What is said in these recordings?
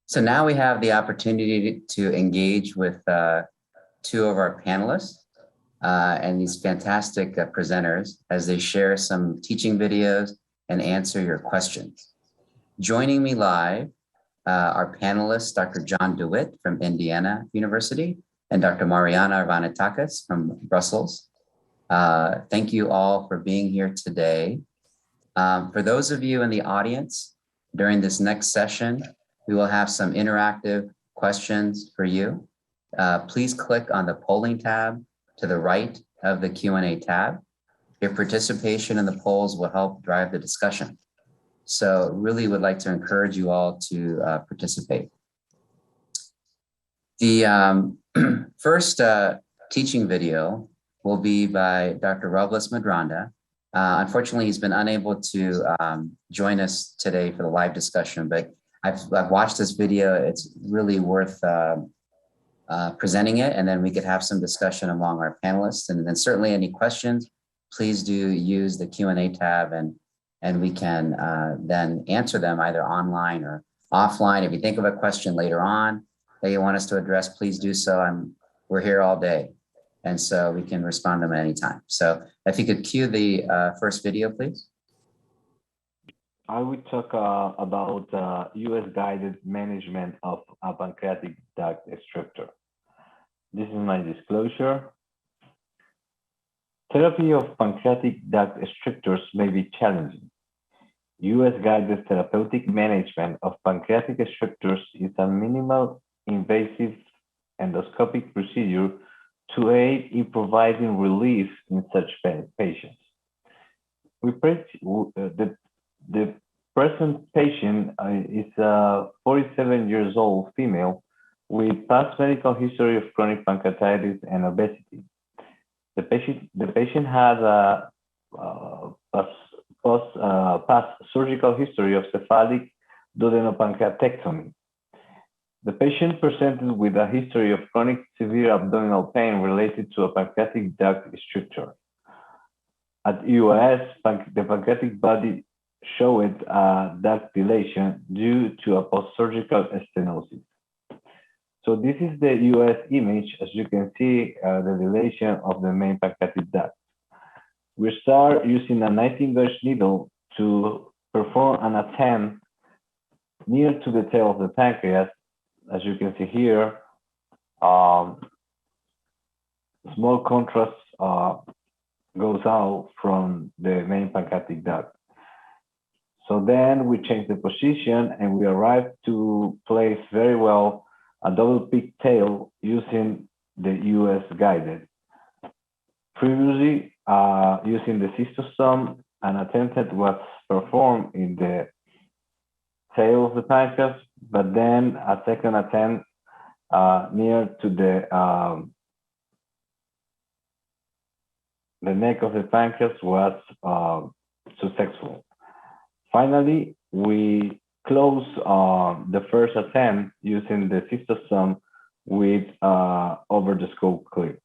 So now we have the opportunity to engage with two of our panelists and these fantastic presenters as they share some teaching videos and answer your questions. Joining me live are panelists, Dr. John DeWitt from Indiana University and Dr. Mariana Arvanitakis from Brussels. Thank you all for being here today. For those of you in the audience, during this next session, we will have some interactive questions for you. Please click on the polling tab to the right of the Q&A tab. Your participation in the polls will help drive the discussion. So really would like to encourage you all to participate. The first teaching video will be by Dr. Robles Madranda. Unfortunately, he's been unable to join us today for the live discussion, but I've watched this video. It's really worth presenting it, and then we could have some discussion among our panelists. And then certainly any questions, please do use the Q&A tab, and we can then answer them either online or offline. If you think of a question later on that you want us to address, please do so. We're here all day, and so we can respond to them at any time. So if you could cue the first video, please. I will talk about US-guided management of a pancreatic duct stricture. This is my disclosure. Therapy of pancreatic duct strictures may be challenging. US-guided therapeutic management of pancreatic strictures is a minimal invasive endoscopic procedure to aid in providing relief in such patients. The present patient is a 47 years old female with past medical history of chronic pancreatitis and obesity. The patient has a past surgical history of cephalic duodenopancreatectomy. The patient presented with a history of chronic severe abdominal pain related to a pancreatic duct stricture. At US, the pancreatic body showed duct dilation due to a post-surgical stenosis. So this is the US image. As you can see, the dilation of the main pancreatic duct. We start using a 19-gauge needle to perform an attempt near to the tail of the pancreas. As you can see here, small contrast goes out from the main pancreatic duct. So then we change the position and we arrive to place very well a double peak tail using the US guided. Previously, using the cystosome, an attempt was performed in the tail of the pancreas, but then a second attempt near to the neck of the pancreas was successful. Finally, we close the first attempt using the cystosome with over the scope clip.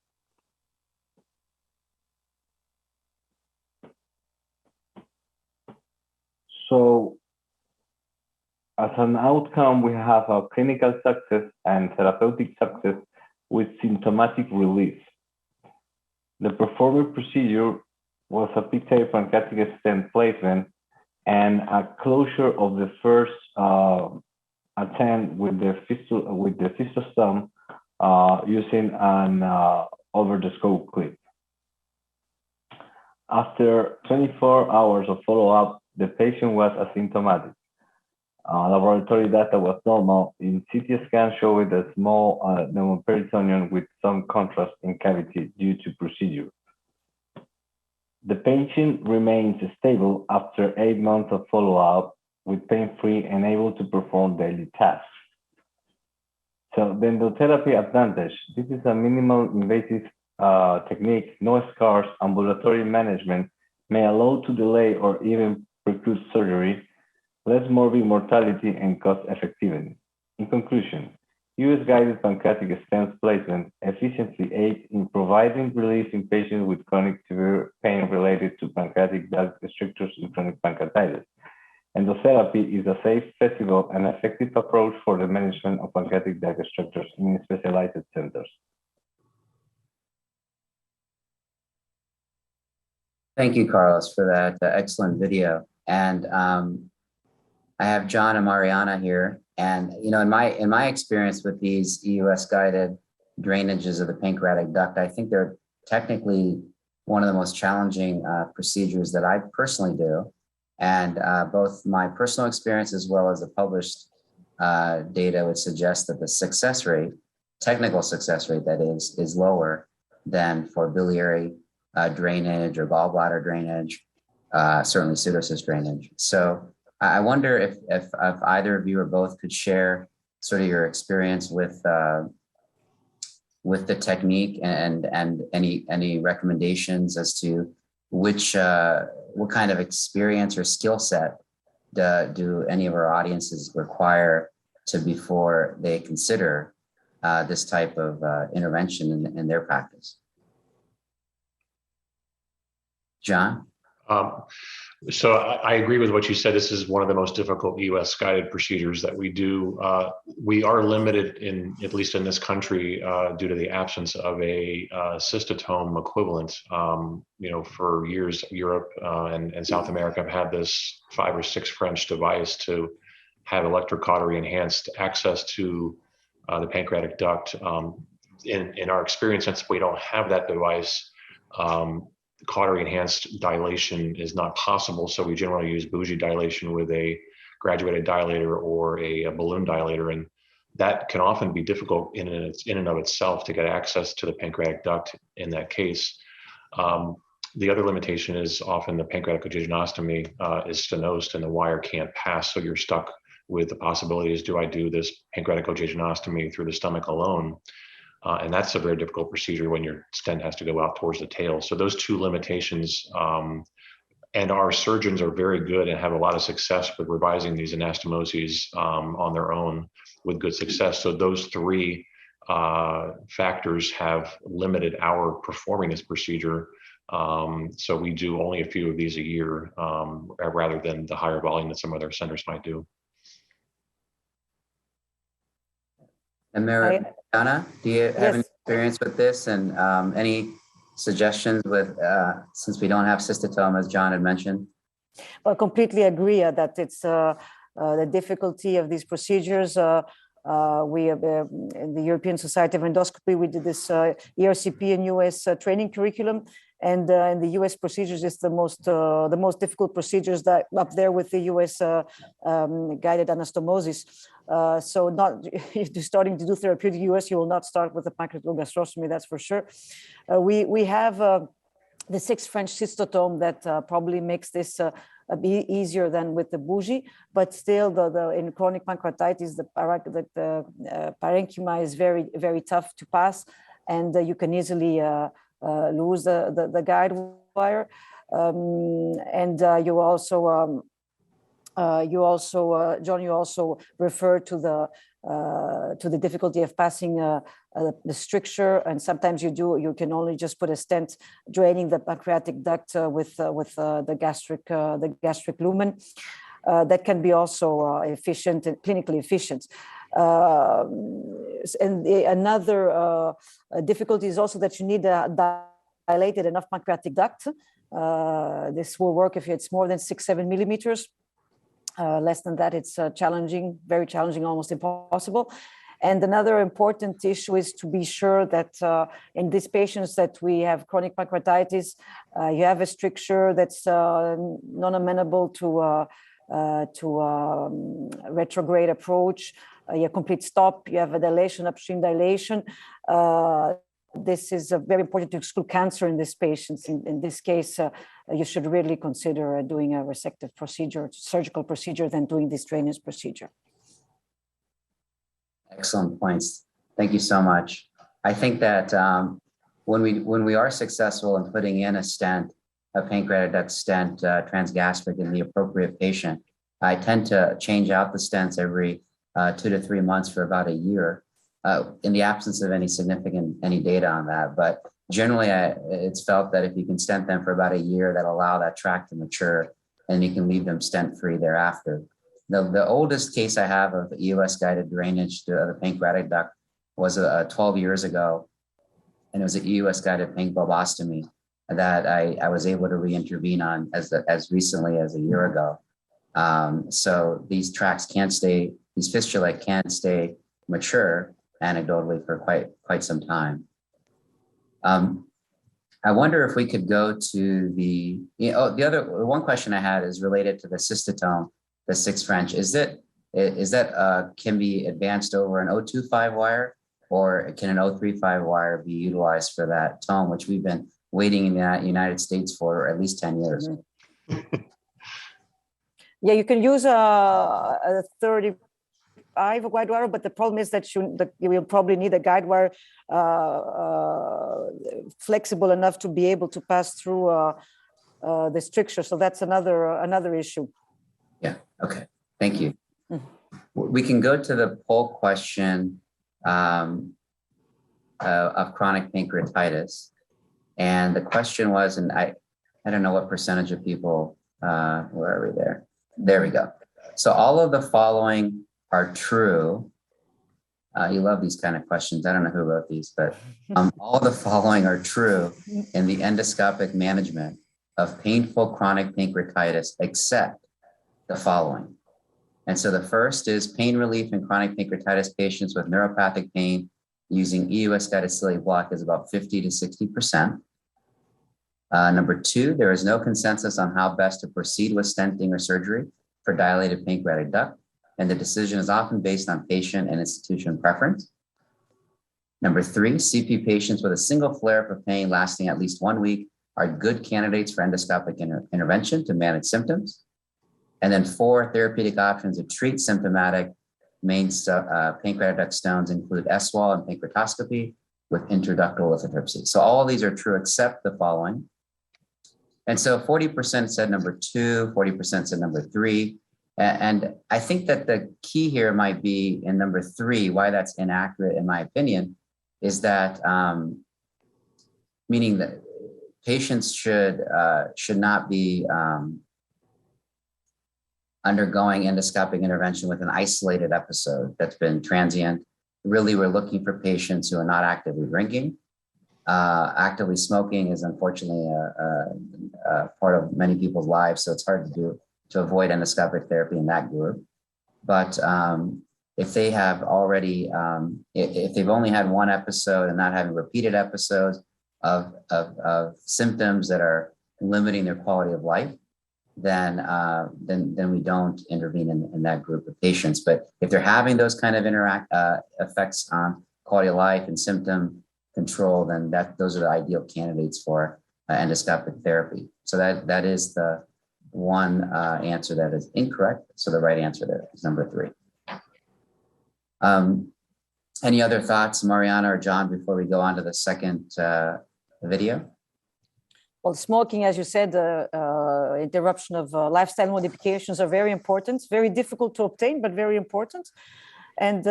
So as an outcome, we have a clinical success and therapeutic success with symptomatic relief. The performed procedure was a pigtail pancreatic stent placement and a closure of the first attempt with the cystosome using an over the scope clip. After 24 hours of follow-up, the patient was asymptomatic. Laboratory data was normal. In CT scan showed a small pneumoperitoneum with some contrast in cavity due to procedure. The patient remains stable after 8 months of follow-up with pain-free and able to perform daily tasks. So the endotherapy advantage. This is a minimal invasive technique, no scars, ambulatory management may allow to delay or even preclude surgery, less morbid mortality and cost effectiveness. In conclusion, US-guided pancreatic stent placement efficiently aids in providing relief in patients with chronic severe pain related to pancreatic duct strictures in chronic pancreatitis. Endotherapy is a safe, feasible, and effective approach for the management of pancreatic duct structures in specialized centers. Thank you, Carlos, for that excellent video. And I have John and Mariana here. And in my experience with these EUS guided drainages of the pancreatic duct, I think they're technically one of the most challenging procedures that I personally do. And both my personal experience as well as the published data would suggest that the success rate, technical success rate that is lower than for biliary drainage or gallbladder drainage, certainly pseudocyst drainage. So I wonder if either of you or both could share sort of your experience with the technique and any recommendations as to what kind of experience or skill set do any of our audiences require before they consider this type of intervention in their practice. John? So I agree with what you said. This is one of the most difficult US guided procedures that we do. We are limited at least in this country, due to the absence of a cystotome equivalent. For years, Europe and South America have had this 5 or 6 French device to have electrocautery enhanced access to the pancreatic duct. In our experience, since we don't have that device, cautery enhanced dilation is not possible. So we generally use bougie dilation with a graduated dilator or a balloon dilator. And that can often be difficult in and of itself to get access to the pancreatic duct in that case. The other limitation is often the pancreatic ogygenostomy is stenosed and the wire can't pass. So you're stuck with the possibilities, do I do this pancreatic ogygenostomy through the stomach alone? And that's a very difficult procedure when your stent has to go out towards the tail. So those two limitations, and our surgeons are very good and have a lot of success with revising these anastomoses on their own with good success. So those 3 factors have limited our performing this procedure. So we do only a few of these a year rather than the higher volume that some other centers might do. And Mariana, do you have any experience with this, and any suggestions with, since we don't have cystotome, as John had mentioned? Well, I completely agree that it's the difficulty of these procedures. We in the European Society of Endoscopy, we did this ERCP and US training curriculum. And in the US procedures, it's the most difficult procedures that up there with the US guided anastomosis. So if you're starting to do therapeutic US, you will not start with the pancreatic gastrostomy, that's for sure. We have the 6 French cystotome that probably makes this be easier than with the bougie, but still in chronic pancreatitis, the parenchyma is very, very tough to pass, and you can easily lose the guide wire. And you also, John, you also refer to the difficulty of passing the stricture, and sometimes you can only just put a stent draining the pancreatic duct with the gastric lumen. That can be also efficient and clinically efficient. And another difficulty is also that you need a dilated enough pancreatic duct. This will work if it's more than 6-7 millimeters. Less than that, it's challenging, very challenging, almost impossible. And another important issue is to be sure that in these patients that we have chronic pancreatitis, you have a stricture that's non-amenable to retrograde approach. You have complete stop, you have a dilation, upstream dilation. This is very important to exclude cancer in these patients. In this case, you should really consider doing a resective procedure, surgical procedure, than doing this drainage procedure. Excellent points. Thank you so much. I think that when we are successful in putting in a stent, a pancreatic duct stent, transgastric in the appropriate patient, I tend to change out the stents every 2 to 3 months for about a year, in the absence of any data on that. But generally, it's felt that if you can stent them for about a year, that allow that tract to mature and you can leave them stent-free thereafter. The oldest case I have of EUS-guided drainage to the pancreatic duct was 12 years ago, and it was an EUS-guided panc bulbostomy that I was able to re-intervene on as recently as a year ago. So these tracts can't stay, these fistulae can't stay mature anecdotally for quite some time. I wonder if we could go to the one question I had is related to the cystotome, the 6 French. Is that can be advanced over an 025 wire, or can an 035 wire be utilized for that tome, which we've been waiting in the United States for at least 10 years? Mm-hmm. Yeah, you can use a 35 guide wire, but the problem is that you will probably need a guide wire flexible enough to be able to pass through the stricture. So that's another issue. Yeah. Okay. Thank you. We can go to the poll question of chronic pancreatitis, and the question was, and I don't know what percentage of people. Where are we there? There we go. So all of the following are true. You love these kind of questions. I don't know who wrote these, but all of the following are true in the endoscopic management of painful chronic pancreatitis, except the following. And so the first is pain relief in chronic pancreatitis patients with neuropathic pain using EUS-guided ciliary block is about 50 to 60%. Number 2, there is no consensus on how best to proceed with stenting or surgery for dilated pancreatic duct, and the decision is often based on patient and institution preference. Number 3, CP patients with a single flare-up of pain lasting at least 1 week are good candidates for endoscopic intervention to manage symptoms. And then 4, therapeutic options to treat symptomatic pancreatic duct stones include SWAL and pancreatoscopy with intraductal lithotripsy. So all of these are true except the following. And so 40% said number 2, 40% said number 3. And I think that the key here might be in number 3, why that's inaccurate in my opinion, is that meaning that patients should not be undergoing endoscopic intervention with an isolated episode that's been transient. Really, we're looking for patients who are not actively drinking. Actively smoking is unfortunately a part of many people's lives, so it's hard to avoid endoscopic therapy in that group. But if they have already, if they've only had one episode and not having repeated episodes of symptoms that are limiting their quality of life, then we don't intervene in that group of patients. But if they're having those kind of effects on quality of life and symptom control, then those are the ideal candidates for endoscopic therapy. So that is the one answer that is incorrect. So the right answer there is number 3. Any other thoughts, Mariana or John, before we go on to the second video? Well, smoking, as you said, interruption of lifestyle modifications are very important, very difficult to obtain, but very important. And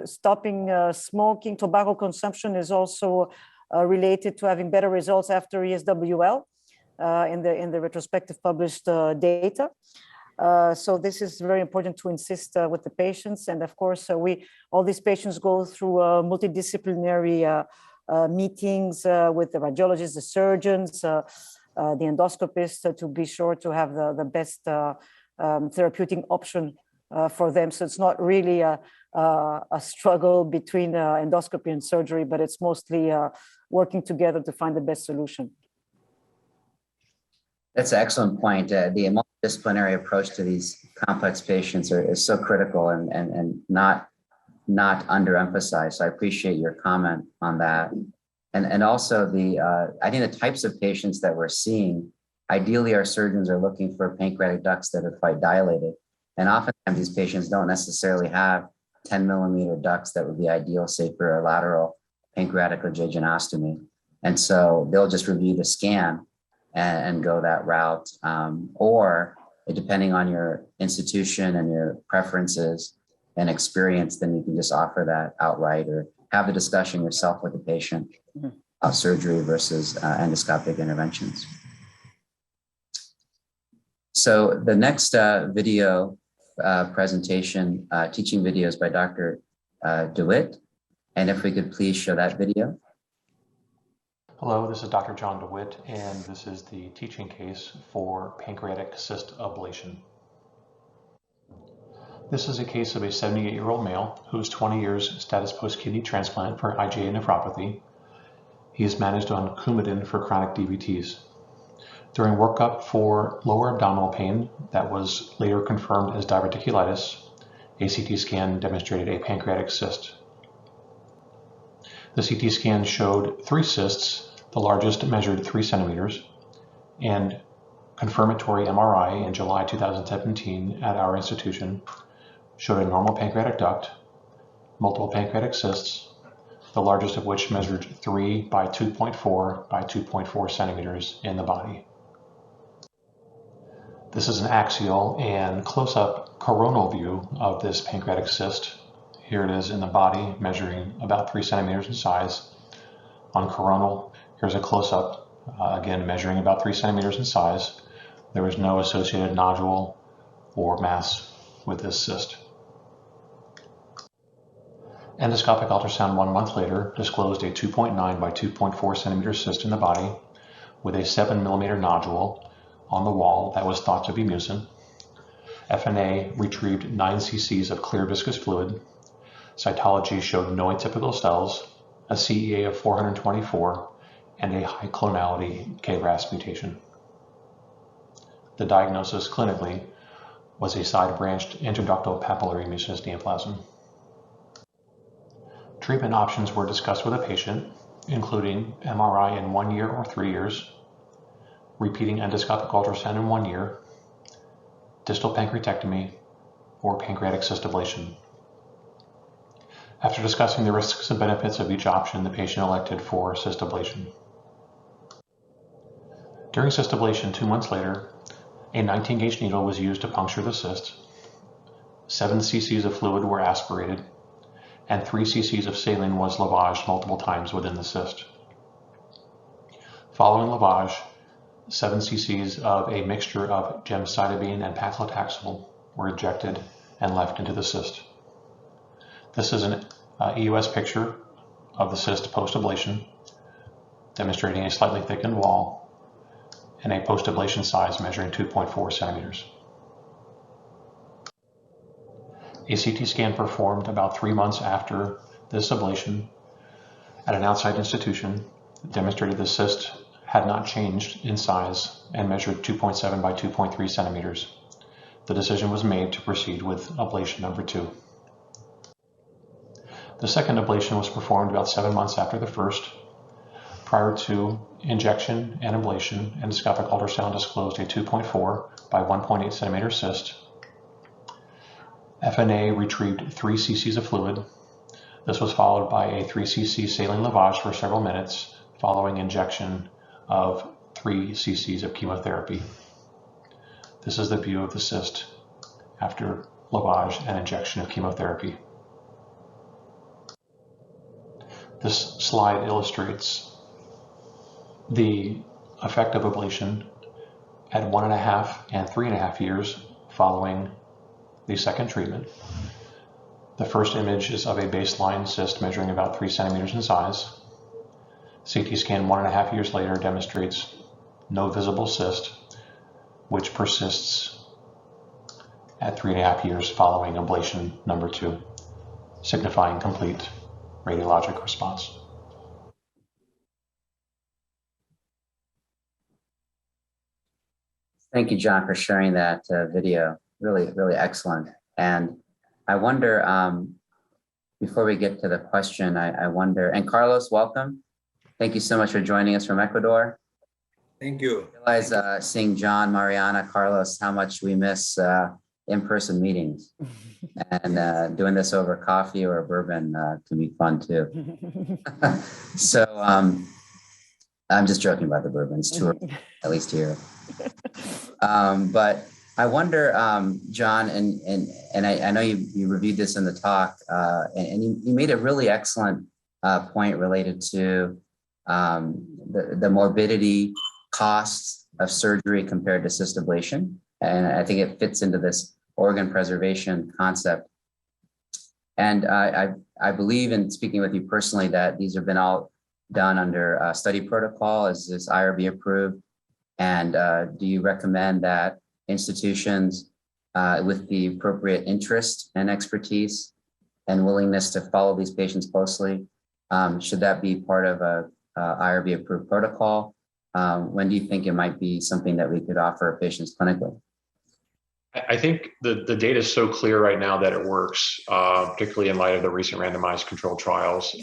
stopping smoking, tobacco consumption is also related to having better results after ESWL in the retrospective published data. So this is very important to insist with the patients. And of course, all these patients go through multidisciplinary meetings with the radiologists, the surgeons, the endoscopists to be sure to have the best therapeutic option for them. So it's not really a struggle between endoscopy and surgery, but it's mostly working together to find the best solution. That's an excellent point. The multidisciplinary approach to these complex patients is so critical and not underemphasized. So I appreciate your comment on that. And also I think the types of patients that we're seeing, ideally our surgeons are looking for pancreatic ducts that are quite dilated. And oftentimes these patients don't necessarily have 10 millimeter ducts that would be ideal, say for a lateral pancreatic or jejunostomy. And so they'll just review the scan and go that route. Or depending on your institution and your preferences and experience, then you can just offer that outright or have the discussion yourself with the patient of surgery versus endoscopic interventions. So the next video presentation, teaching videos by Dr. DeWitt. And if we could please show that video. Hello, this is Dr. John DeWitt, and this is the teaching case for pancreatic cyst ablation. This is a case of a 78-year-old male who is 20 years status post-kidney transplant for IgA nephropathy. He is managed on Coumadin for chronic DVTs. During workup for lower abdominal pain that was later confirmed as diverticulitis, a CT scan demonstrated a pancreatic cyst. The CT scan showed 3 cysts, the largest measured 3 centimeters, and confirmatory MRI in July 2017 at our institution showed a normal pancreatic duct, multiple pancreatic cysts, the largest of which measured 3 by 2.4 by 2.4 centimeters in the body. This is an axial and close-up coronal view of this pancreatic cyst. Here it is in the body, measuring about 3 centimeters in size. On coronal, here's a close-up, again measuring about 3 centimeters in size. There was no associated nodule or mass with this cyst. Endoscopic ultrasound 1 month later disclosed a 2.9 by 2.4 centimeter cyst in the body with a 7 millimeter nodule on the wall that was thought to be mucin. FNA retrieved 9 cc's of clear viscous fluid. Cytology showed no atypical cells, a CEA of 424, and a high clonality KRAS mutation. The diagnosis clinically was a side-branched interductal papillary mucinous neoplasm. Treatment options were discussed with the patient, including MRI in 1 year or 3 years, repeating endoscopic ultrasound in 1 year, distal pancreatectomy, or pancreatic cyst ablation. After discussing the risks and benefits of each option, the patient elected for cyst ablation. During cyst ablation 2 months later, a 19-gauge needle was used to puncture the cyst, 7 cc's of fluid were aspirated, and 3 cc's of saline was lavaged multiple times within the cyst. Following lavage, 7 cc's of a mixture of gemcitabine and paclitaxel were injected and left into the cyst. This is an EUS picture of the cyst post-ablation, demonstrating a slightly thickened wall and a post-ablation size measuring 2.4 centimeters. A CT scan performed about 3 months after this ablation at an outside institution demonstrated the cyst had not changed in size and measured 2.7 by 2.3 centimeters. The decision was made to proceed with ablation number 2. The second ablation was performed about 7 months after the first. Prior to injection and ablation, endoscopic ultrasound disclosed a 2.4 by 1.8 centimeter cyst. FNA retrieved 3 cc's of fluid. This was followed by a 3 cc saline lavage for several minutes following injection of 3 cc's of chemotherapy. This is the view of the cyst after lavage and injection of chemotherapy. This slide illustrates the effect of ablation at 1.5 and 3.5 years following the second treatment. The first image is of a baseline cyst measuring about 3 centimeters in size. CT scan 1.5 years later demonstrates no visible cyst, which persists at 3.5 years following ablation number 2, signifying complete radiologic response. Thank you, John, for sharing that video. Really, really excellent. And I wonder, before we get to the question, I wonder, and Carlos, welcome. Thank you so much for joining us from Ecuador. Thank you. I realize seeing John, Mariana, Carlos, how much we miss in-person meetings. And doing this over coffee or bourbon can be fun too. So I'm just joking about the bourbon. It's too early, at least here. But I wonder, John, and I know you reviewed this in the talk, and you made a really excellent point related to the morbidity costs of surgery compared to cyst ablation. And I think it fits into this organ preservation concept. And I believe, in speaking with you personally, that these have been all done under a study protocol. Is this IRB approved? And do you recommend that institutions with the appropriate interest and expertise and willingness to follow these patients closely, should that be part of a IRB approved protocol? When do you think it might be something that we could offer patients clinically? I think the data is so clear right now that it works, particularly in light of the recent randomized controlled trials,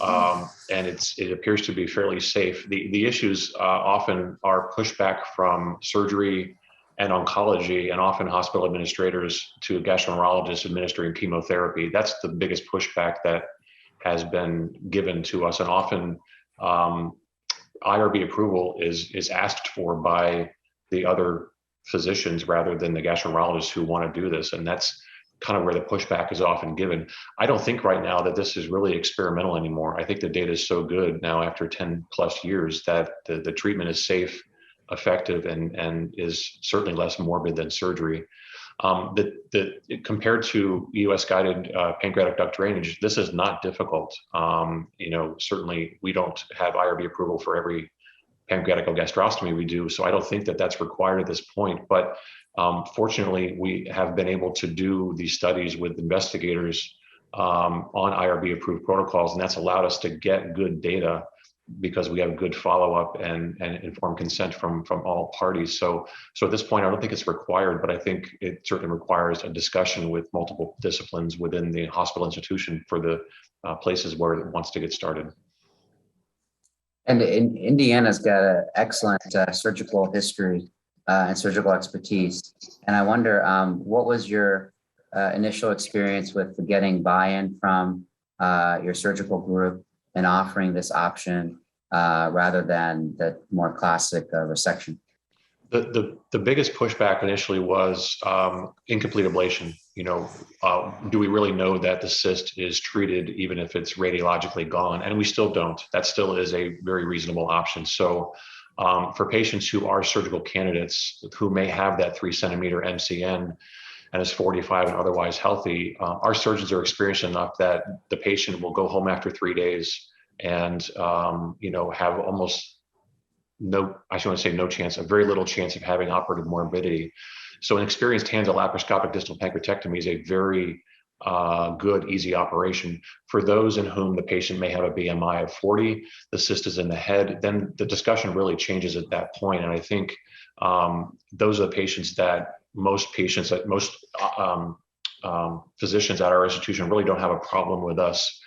and it appears to be fairly safe. The issues often are pushback from surgery and oncology, and often hospital administrators to gastroenterologists administering chemotherapy. That's the biggest pushback that has been given to us, and often IRB approval is asked for by the other physicians rather than the gastroenterologists who want to do this. And that's kind of where the pushback is often given. I don't think right now that this is really experimental anymore. I think the data is so good now after 10 plus years that the treatment is safe, effective, and is certainly less morbid than surgery. Compared to US guided pancreatic duct drainage, this is not difficult. Certainly we don't have IRB approval for every pancreatic gastrostomy we do, so I don't think that that's required at this point. But fortunately, we have been able to do these studies with investigators on IRB approved protocols, and that's allowed us to get good data because we have good follow-up and informed consent from all parties. So at this point, I don't think it's required, but I think it certainly requires a discussion with multiple disciplines within the hospital institution for the places where it wants to get started. And Indiana's got an excellent surgical history and surgical expertise. And I wonder, what was your initial experience with getting buy-in from your surgical group and offering this option rather than the more classic resection? The biggest pushback initially was incomplete ablation. Do we really know that the cyst is treated even if it's radiologically gone? And we still don't. That still is a very reasonable option. So for patients who are surgical candidates who may have that 3 centimeter MCN and is 45 and otherwise healthy, our surgeons are experienced enough that the patient will go home after 3 days and have almost no, I shouldn't say no chance, a very little chance of having operative morbidity. So an experienced hands laparoscopic distal pancreatectomy is a very good, easy operation. For those in whom the patient may have a BMI of 40, the cyst is in the head, then the discussion really changes at that point. And I think those are the patients that most patients, physicians at our institution really don't have a problem with us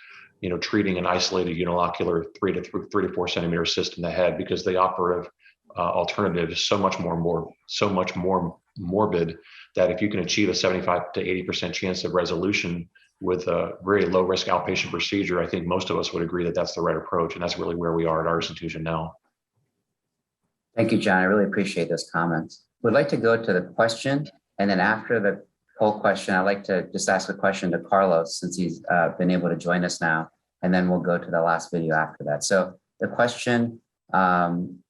treating an isolated unilocular 3 to 4 centimeter cyst in the head, because the operative alternative is so much more morbid that if you can achieve a 75 to 80% chance of resolution with a very low risk outpatient procedure, I think most of us would agree that that's the right approach. And that's really where we are at our institution now. Thank you, John. I really appreciate those comments. We'd like to go to the question. And then after the whole question, I'd like to just ask a question to Carlos, since he's been able to join us now, and then we'll go to the last video after that. So the question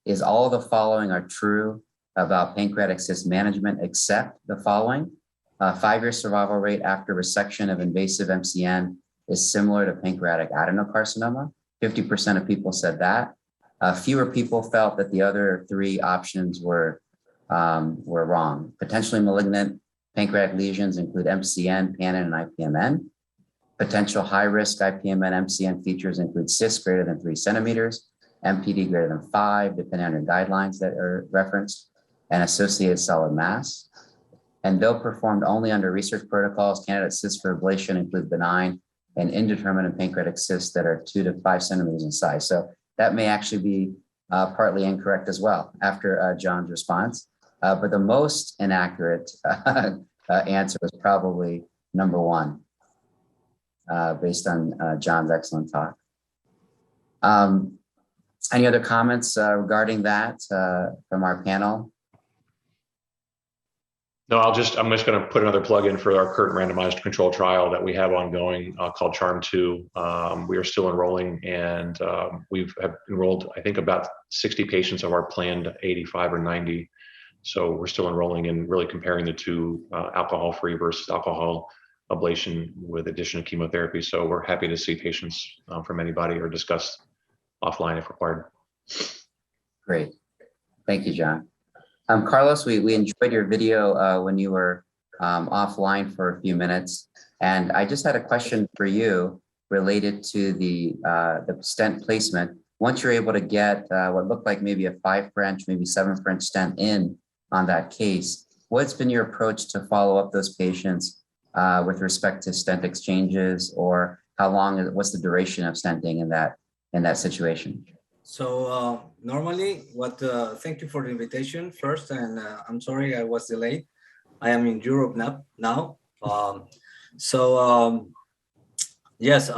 is, all of the following are true about pancreatic cyst management except the following: 5-year survival rate after resection of invasive MCN is similar to pancreatic adenocarcinoma. 50% of people said that. Fewer people felt that the other 3 options were wrong. Potentially malignant pancreatic lesions include MCN, PANN, and IPMN. Potential high-risk IPMN MCN features include cysts greater than 3 centimeters, MPD greater than 5, depending on your guidelines that are referenced, and associated solid mass. And though performed only under research protocols, candidate cysts for ablation include benign and indeterminate pancreatic cysts that are 2 to 5 centimeters in size. So that may actually be partly incorrect as well after John's response. But the most inaccurate answer was probably number 1, based on John's excellent talk. Any other comments regarding that from our panel? No, I'm just going to put another plug in for our current randomized control trial that we have ongoing called CHARM-2. We are still enrolling, and we have enrolled, I think, about 60 patients of our planned 85 or 90. So we're still enrolling and really comparing the two, alcohol-free versus alcohol ablation with addition of chemotherapy. So we're happy to see patients from anybody or discuss offline if required. Great. Thank you, John. Carlos, we enjoyed your video when you were offline for a few minutes. And I just had a question for you related to the stent placement. Once you're able to get what looked like maybe a 5 French, maybe 7 French stent in on that case, what's been your approach to follow up those patients with respect to stent exchanges, or how long, what's the duration of stenting in that situation? So normally, thank you for the invitation first, and I'm sorry I was delayed. I am in Europe now. Yes,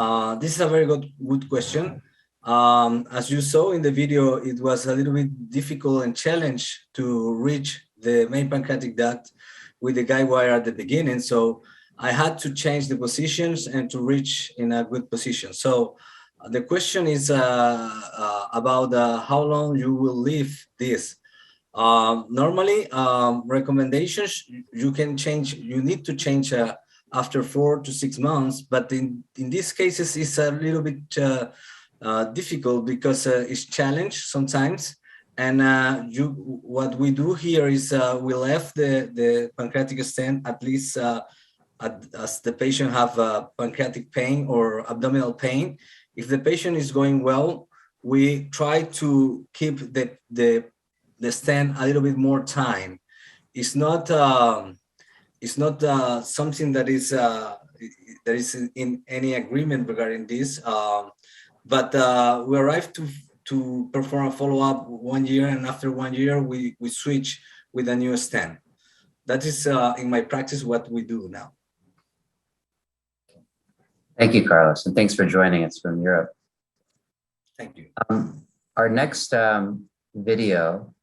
this is a very good question. As you saw in the video, it was a little bit difficult and challenge to reach the main pancreatic duct with the guide wire at the beginning. So I had to change the positions and to reach in a good position. So the question is about how long you will leave this. Normally, recommendations, you need to change after 4 to 6 months, but in these cases, it's a little bit difficult because it's challenged sometimes. And what we do here is we left the pancreatic stent at least as the patient have pancreatic pain or abdominal pain. If the patient is going well, we try to keep the stent a little bit more time. It's not something that is in any agreement regarding this, but we arrived to perform a follow-up 1 year, and after 1 year we switch with a new stent. That is in my practice what we do now. Thank you, Carlos, and thanks for joining us from Europe. Thank you. Our next video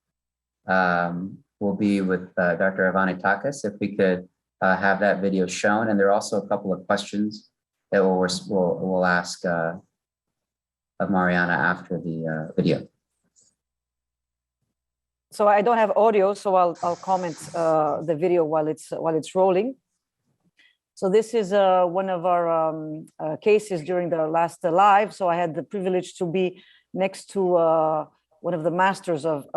will be with Dr. Ivanitakis. If we could have that video shown, and there are also a couple of questions that we'll ask of Mariana after the video. So I don't have audio, so I'll comment the video while it's rolling. So this is one of our cases during the last live. So I had the privilege to be next to one of the masters of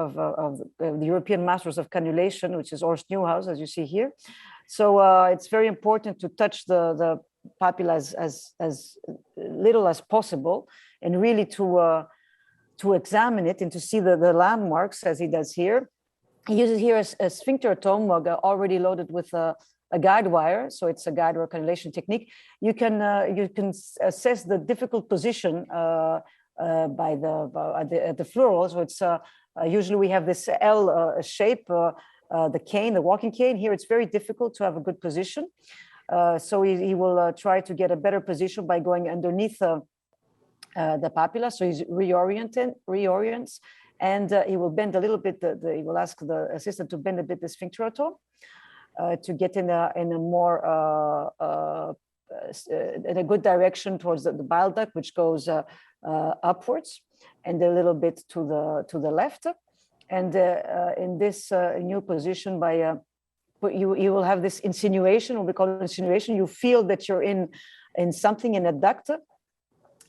the European Masters of Cannulation, which is Horst Newhouse, as you see here. So it's very important to touch the papilla as little as possible, and really to examine it and to see the landmarks as he does here. He uses here a sphincterotomy already loaded with a guide wire, so it's a guide wire cannulation technique. You can assess the difficult position at the fluoral. So it's usually we have this L shape, the cane, the walking cane. Here it's very difficult to have a good position. So he will try to get a better position by going underneath the papilla. So he reorients, and he will bend a little bit. He will ask the assistant to bend a bit the sphincterotomy to get in a more in a good direction towards the bile duct, which goes upwards, and a little bit to the left. And in this new position, you will have this insinuation, what we call insinuation. You feel that you're in something in a duct,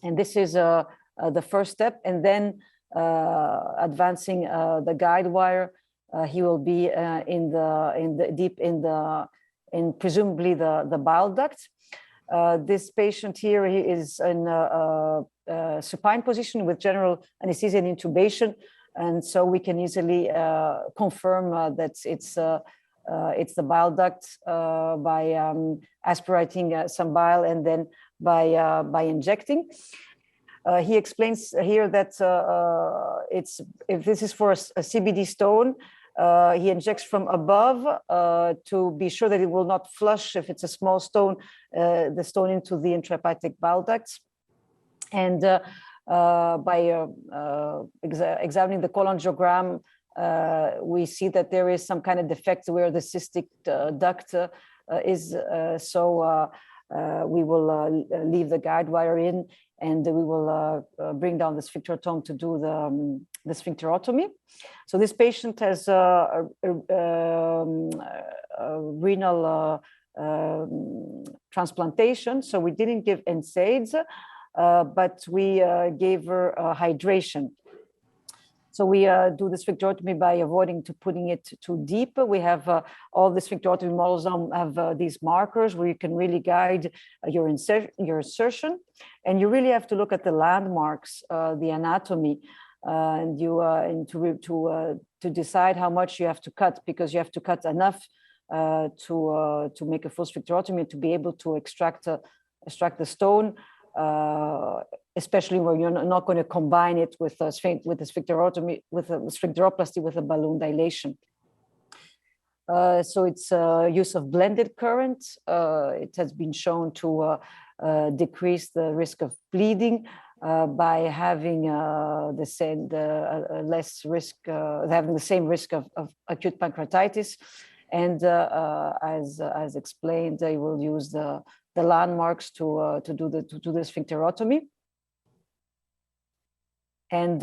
and this is the first step. And then advancing the guide wire, he will be deep in presumably the bile duct. This patient here, he is in a supine position with general anesthesia and intubation, and so we can easily confirm that it's the bile duct by aspirating some bile and then by injecting. He explains here that if this is for a CBD stone, he injects from above to be sure that it will not flush, if it's a small stone, the stone into the intrahepatic bile ducts. And by examining the cholangiogram, we see that there is some kind of defect where the cystic duct is. So we will leave the guide wire in, and we will bring down the sphincterotome to do the sphincterotomy. So this patient has a renal transplantation, so we didn't give NSAIDs, but we gave her hydration. So we do the sphincterotomy by avoiding putting it too deep. We have all the sphincterotomy models now have these markers where you can really guide your insertion, and you really have to look at the landmarks, the anatomy, and to decide how much you have to cut, because you have to cut enough to make a full sphincterotomy to be able to extract the stone. Especially where you're not going to combine it with a sphincterotomy, with a sphincteroplasty with a balloon dilation. So it's use of blended current. It has been shown to decrease the risk of bleeding by having less risk, having the same risk of acute pancreatitis. And as explained, they will use the landmarks to do the sphincterotomy. And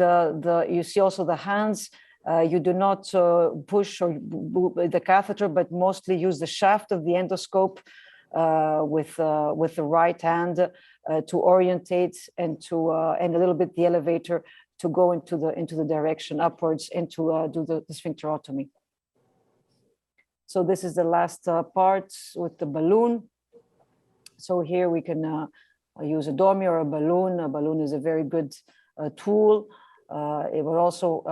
you see also the hands. You do not push or the catheter, but mostly use the shaft of the endoscope with the right hand to orientate and a little bit the elevator to go into the direction upwards and to do the sphincterotomy. So this is the last part with the balloon. So here we can use a dummy or a balloon. A balloon is a very good tool. It will also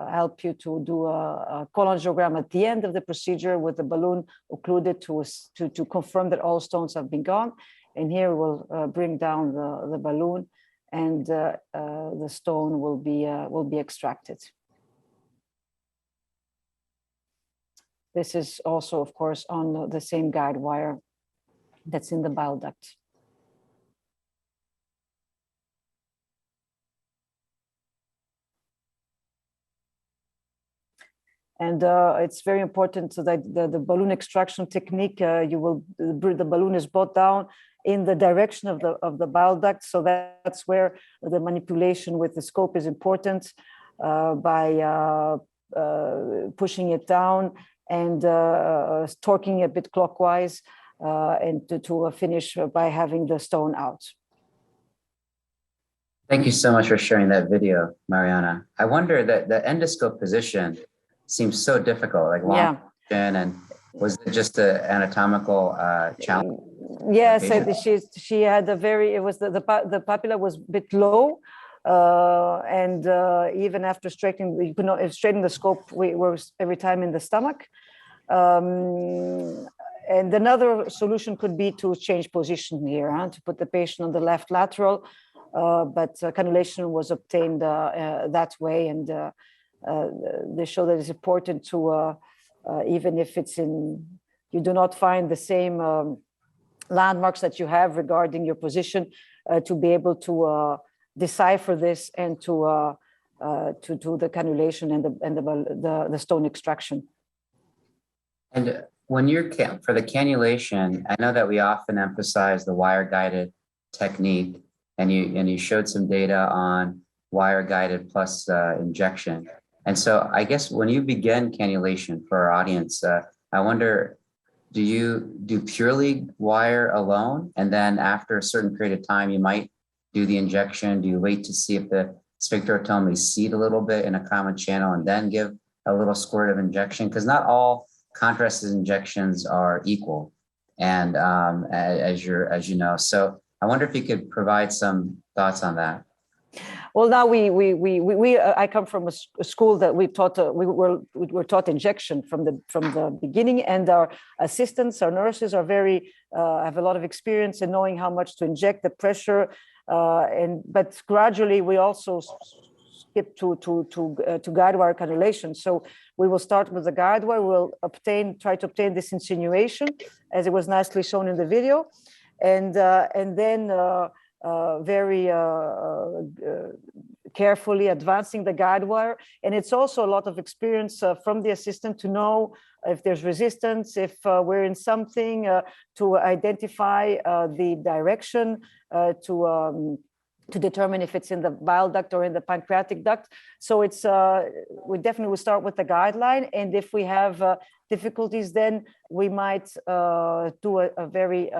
help you to do a cholangiogram at the end of the procedure with the balloon occluded to confirm that all stones have been gone. And here we'll bring down the balloon, and the stone will be extracted. This is also, of course, on the same guide wire that's in the bile duct. And it's very important so that the balloon extraction technique, the balloon is brought down in the direction of the bile duct. So that's where the manipulation with the scope is important, by pushing it down and torquing a bit clockwise, and to finish by having the stone out. Thank you so much for sharing that video, Mariana. I wonder that the endoscope position seems so difficult, like long position, and was it just an anatomical challenge? Yes, she had a very, it was the papilla was a bit low, and even after straightening, you could not straighten the scope, we were every time in the stomach. And another solution could be to change position here, to put the patient on the left lateral, but cannulation was obtained that way, and they show that it's important to, even if it's you do not find the same landmarks that you have regarding your position, to be able to decipher this and to do the cannulation and the stone extraction. And when you're for the cannulation, I know that we often emphasize the wire-guided technique, and you showed some data on wire-guided plus injection. And so I guess when you begin cannulation for our audience, I wonder, do you do purely wire alone? And then after a certain period of time, you might do the injection? Do you wait to see if the sphincterotome is seed a little bit in a common channel and then give a little squirt of injection? Because not all contrasted injections are equal, and as you know. So I wonder if you could provide some thoughts on that. Well, now I come from a school that we were taught injection from the beginning, and our assistants, our nurses are have a lot of experience in knowing how much to inject, the pressure, but gradually we also skip to guide wire cannulation. So we will start with the guide wire. We'll try to obtain this insinuation, as it was nicely shown in the video, and then very carefully advancing the guide wire. And it's also a lot of experience from the assistant to know if there's resistance, if we're in something, to identify the direction, to determine if it's in the bile duct or in the pancreatic duct. So it's we definitely will start with the guideline, and if we have difficulties, then we might do a very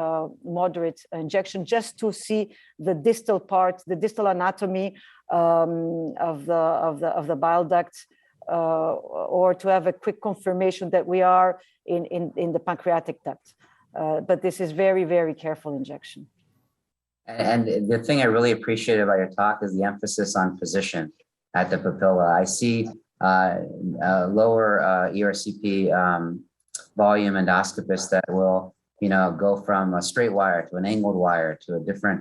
moderate injection just to see the distal part, the distal anatomy of the bile duct, or to have a quick confirmation that we are in the pancreatic duct. But this is very, very careful injection. And the thing I really appreciate about your talk is the emphasis on position at the papilla. I see lower ERCP volume endoscopists that will, go from a straight wire to an angled wire to a different,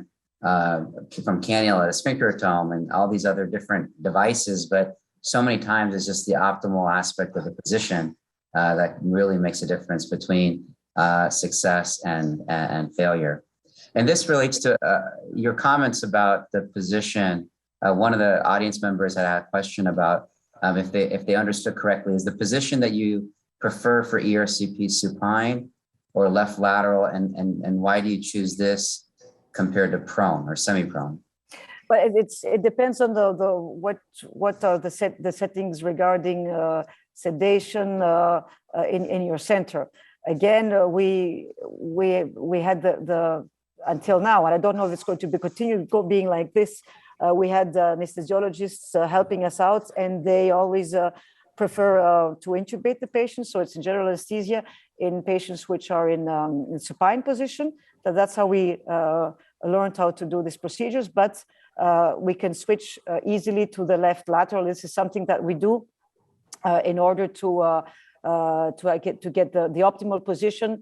from cannula to sphincterotome and all these other different devices. But so many times it's just the optimal aspect of the position that really makes a difference between success and failure. And this relates to your comments about the position. One of the audience members had a question about if they understood correctly, is the position that you prefer for ERCP supine or left lateral, and why do you choose this compared to prone or semi-prone? But it depends on what are the settings regarding sedation in your center. Again, we had the until now, and I don't know if it's going to be continued being like this. We had anesthesiologists helping us out, and they always prefer to intubate the patient. So it's in general anesthesia in patients which are in supine position. That's how we learned how to do these procedures. But we can switch easily to the left lateral. This is something that we do in order to get the optimal position,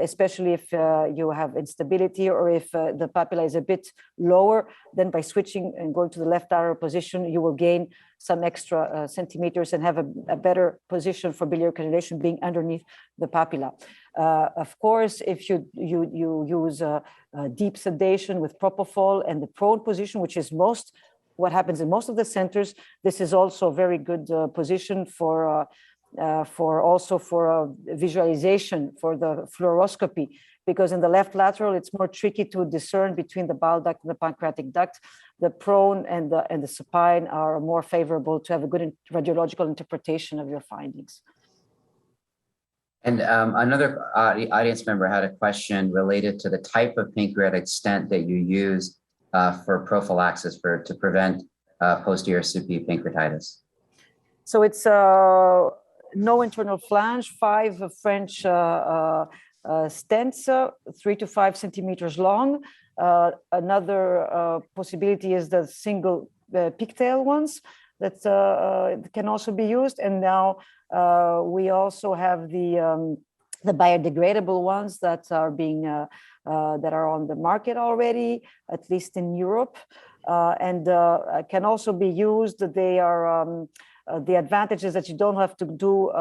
especially if you have instability or if the papilla is a bit lower. Then by switching and going to the left lateral position, you will gain some extra centimeters and have a better position for biliary cannulation being underneath the papilla. Of course, if you use deep sedation with propofol and the prone position, which is what happens in most of the centers, this is also a very good position for visualization for the fluoroscopy, because in the left lateral it's more tricky to discern between the bile duct and the pancreatic duct. The prone and the supine are more favorable to have a good radiological interpretation of your findings. And another audience member had a question related to the type of pancreatic stent that you use for prophylaxis to prevent post-ERCP pancreatitis. So it's no internal flange, 5 French stents, 3 to 5 centimeters long. Another possibility is the single pigtail ones that can also be used. And now we also have the biodegradable ones that are on the market already, at least in Europe, and can also be used. They are the advantage is that you don't have to do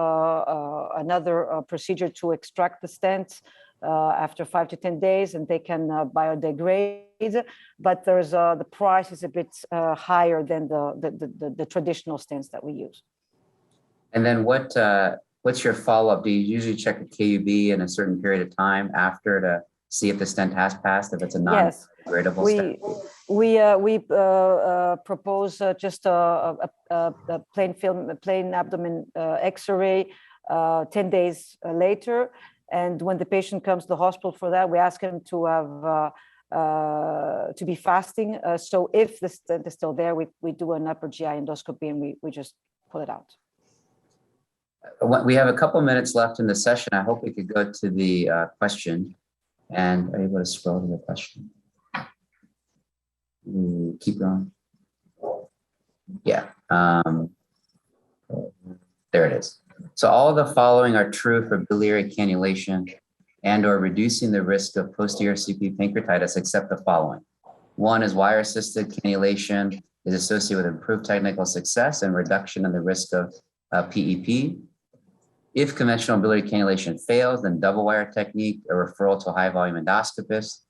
another procedure to extract the stent after 5 to 10 days, and they can biodegrade. But there's the price is a bit higher than the traditional stents that we use. And then what's your follow-up? Do you usually check a KUB in a certain period of time after to see if the stent has passed, if it's a non-degradable stent? We propose just a plain abdomen X-ray 10 days later. And when the patient comes to the hospital for that, we ask him to have to be fasting. So if the stent is still there, we do an upper GI endoscopy and we just pull it out. We have a couple minutes left in the session. I hope we could go to the question. And are you able to scroll to the question? Keep going. Yeah. There it is. So all of the following are true for biliary cannulation and or reducing the risk of post-ERCP pancreatitis, except the following. 1 is wire-assisted cannulation is associated with improved technical success and reduction in the risk of PEP. If conventional biliary cannulation fails, then double wire technique, a referral to a high volume endoscopist.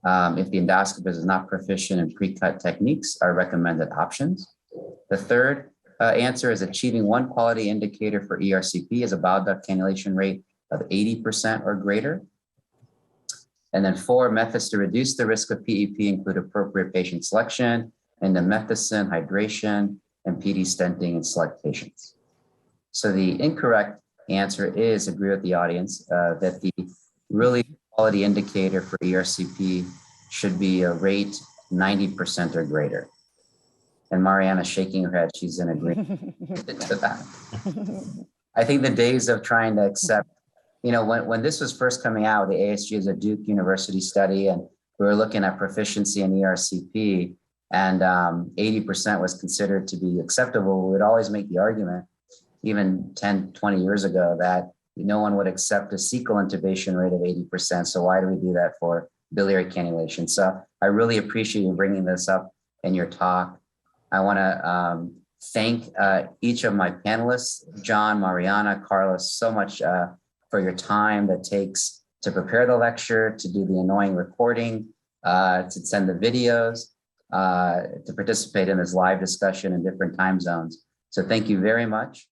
If the endoscopist is not proficient in pre-cut techniques, are recommended options. The third answer is achieving one quality indicator for ERCP is a bile duct cannulation rate of 80% or greater. And then 4, methods to reduce the risk of PEP include appropriate patient selection, indomethacin, hydration, and PD stenting in select patients. So the incorrect answer is, agree with the audience, that the really quality indicator for ERCP should be a rate 90% or greater. And Mariana's shaking her head, she's in agreement to that. I think the days of trying to accept, you know, when this was first coming out, the ASG is a Duke University study, and we were looking at proficiency in ERCP, and 80% was considered to be acceptable. We would always make the argument, even 10, 20 years ago, that no one would accept a cecal intubation rate of 80%. So why do we do that for biliary cannulation? So I really appreciate you bringing this up in your talk. I want to thank each of my panelists, John, Mariana, Carlos, so much for your time that takes to prepare the lecture, to do the annoying recording, to send the videos, to participate in this live discussion in different time zones. So thank you very much.